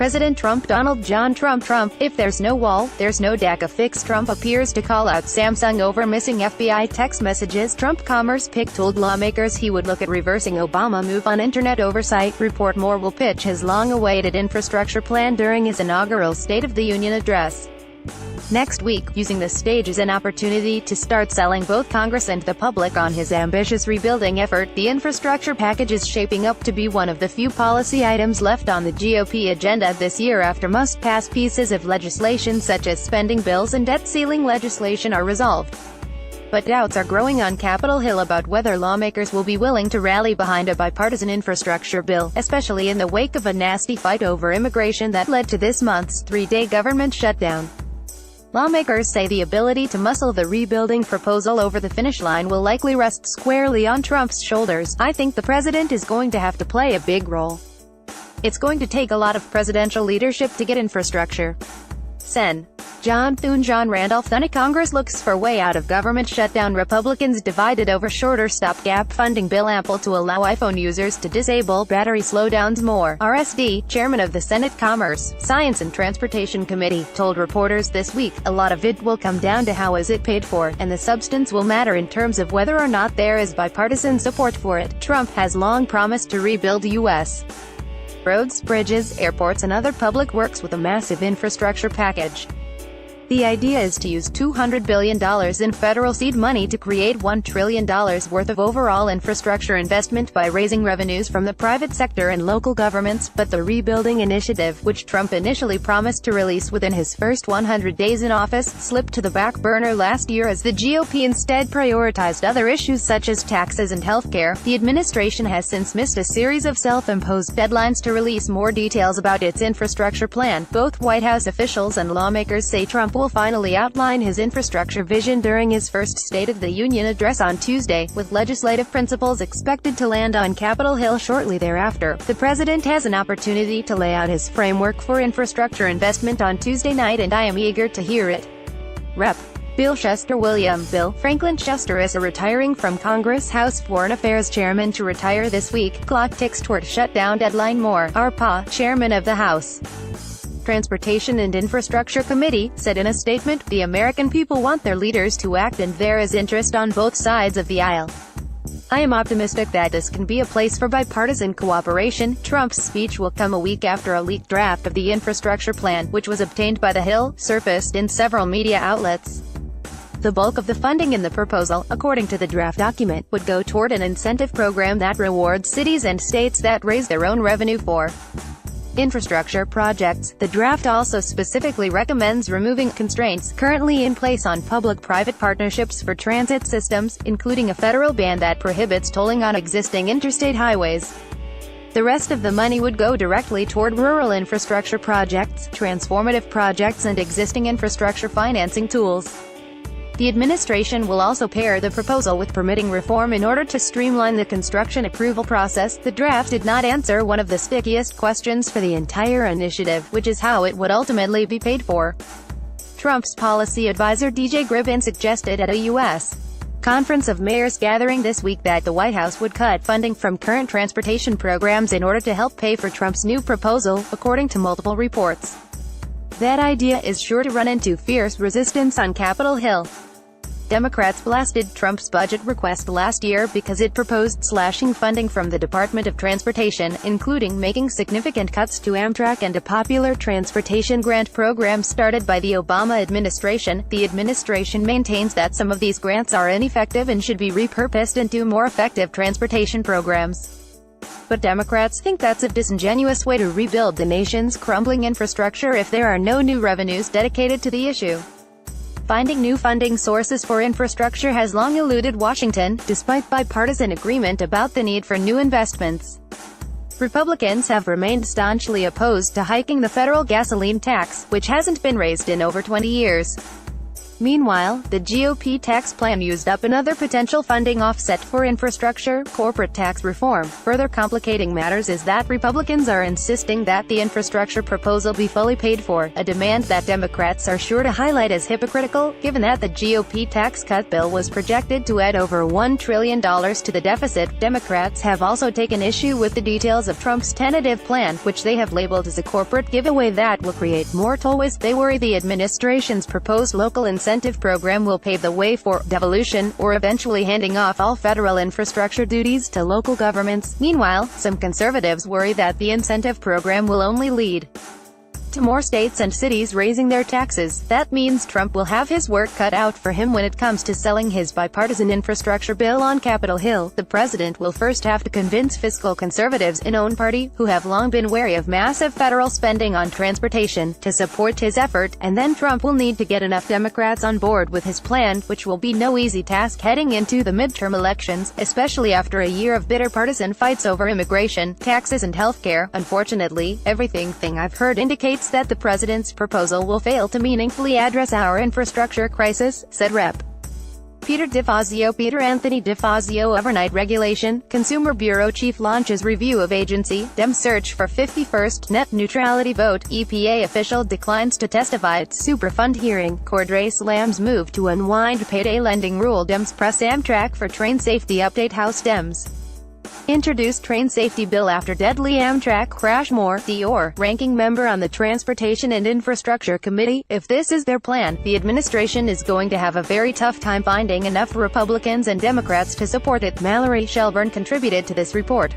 President Trump. Donald John Trump. If there's no wall, there's no DACA fix. Trump appears to call out Samsung over missing FBI text messages. Trump Commerce pick told lawmakers he would look at reversing Obama move on internet oversight. Report Moore will pitch his long-awaited infrastructure plan during his inaugural State of the Union address next week, using the stage as an opportunity to start selling both Congress and the public on his ambitious rebuilding effort. The infrastructure package is shaping up to be one of the few policy items left on the GOP agenda this year after must-pass pieces of legislation such as spending bills and debt ceiling legislation are resolved. But doubts are growing on Capitol Hill about whether lawmakers will be willing to rally behind a bipartisan infrastructure bill, especially in the wake of a nasty fight over immigration that led to this month's three-day government shutdown. Lawmakers say the ability to muscle the rebuilding proposal over the finish line will likely rest squarely on Trump's shoulders. I think the president is going to have to play a big role. It's going to take a lot of presidential leadership to get infrastructure. Sen. John Thune. John Randolph. Thune. Congress looks for way out of government shutdown. Republicans divided over shorter stopgap funding bill ample to allow iPhone users to disable battery slowdowns. Moore, RSD, chairman of the Senate Commerce, Science and Transportation Committee, told reporters this week, a lot of it will come down to how is it paid for, and the substance will matter in terms of whether or not there is bipartisan support for it. Trump has long promised to rebuild U.S. roads, bridges, airports and other public works with a massive infrastructure package. The idea is to use $200 billion in federal seed money to create $1 trillion worth of overall infrastructure investment by raising revenues from the private sector and local governments, but the rebuilding initiative, which Trump initially promised to release within his first 100 days in office, slipped to the back burner last year as the GOP instead prioritized other issues such as taxes and healthcare. The administration has since missed a series of self-imposed deadlines to release more details about its infrastructure plan. Both White House officials and lawmakers say Trump will finally outline his infrastructure vision during his first State of the Union address on Tuesday, with legislative principles expected to land on Capitol Hill shortly thereafter. The president has an opportunity to lay out his framework for infrastructure investment on Tuesday night, and I am eager to hear it. Rep. Bill Chester. William Bill Franklin Chester is retiring from Congress. House Foreign Affairs Chairman to retire this week. Clock ticks toward shutdown deadline. Moore, RPA, Chairman of the House Transportation and Infrastructure Committee, said in a statement, the American people want their leaders to act and there is interest on both sides of the aisle. I am optimistic that this can be a place for bipartisan cooperation. Trump's speech will come a week after a leaked draft of the infrastructure plan, which was obtained by The Hill, surfaced in several media outlets. The bulk of the funding in the proposal, according to the draft document, would go toward an incentive program that rewards cities and states that raise their own revenue for infrastructure projects. The draft also specifically recommends removing constraints currently in place on public-private partnerships for transit systems, including a federal ban that prohibits tolling on existing interstate highways. The rest of the money would go directly toward rural infrastructure projects, transformative projects and existing infrastructure financing tools. The administration will also pair the proposal with permitting reform in order to streamline the construction approval process. The draft did not answer one of the stickiest questions for the entire initiative, which is how it would ultimately be paid for. Trump's policy advisor DJ Gribbin suggested at a U.S. Conference of Mayors gathering this week that the White House would cut funding from current transportation programs in order to help pay for Trump's new proposal, according to multiple reports. That idea is sure to run into fierce resistance on Capitol Hill. Democrats blasted Trump's budget request last year because it proposed slashing funding from the Department of Transportation, including making significant cuts to Amtrak and a popular transportation grant program started by the Obama administration. The administration maintains that some of these grants are ineffective and should be repurposed into more effective transportation programs. But Democrats think that's a disingenuous way to rebuild the nation's crumbling infrastructure if there are no new revenues dedicated to the issue. Finding new funding sources for infrastructure has long eluded Washington, despite bipartisan agreement about the need for new investments. Republicans have remained staunchly opposed to hiking the federal gasoline tax, which hasn't been raised in over 20 years. Meanwhile, the GOP tax plan used up another potential funding offset for infrastructure, corporate tax reform. Further complicating matters is that Republicans are insisting that the infrastructure proposal be fully paid for, a demand that Democrats are sure to highlight as hypocritical, given that the GOP tax cut bill was projected to add over $1 trillion to the deficit. Democrats have also taken issue with the details of Trump's tentative plan, which they have labeled as a corporate giveaway that will create more tollways. They worry the administration's proposed local incentive program will pave the way for devolution, or eventually handing off all federal infrastructure duties to local governments. Meanwhile, some conservatives worry that the incentive program will only lead to more states and cities raising their taxes. That means Trump will have his work cut out for him when it comes to selling his bipartisan infrastructure bill on Capitol Hill. The president will first have to convince fiscal conservatives in his own party, who have long been wary of massive federal spending on transportation, to support his effort, and then Trump will need to get enough Democrats on board with his plan, which will be no easy task heading into the midterm elections, especially after a year of bitter partisan fights over immigration, taxes and healthcare. Unfortunately, everything I've heard indicates that the president's proposal will fail to meaningfully address our infrastructure crisis, said Rep. Peter Anthony DeFazio. Overnight regulation, Consumer Bureau chief launches review of agency, Dems search for 51st net neutrality vote, EPA official declines to testify at Superfund hearing, Cordray slams move to unwind payday lending rule, Dems press Amtrak for train safety update, House Dems introduced train safety bill after deadly Amtrak crash. Moore, Dior, ranking member on the Transportation and Infrastructure Committee. If this is their plan, the administration is going to have a very tough time finding enough Republicans and Democrats to support it. Mallory Shelburne contributed to this report.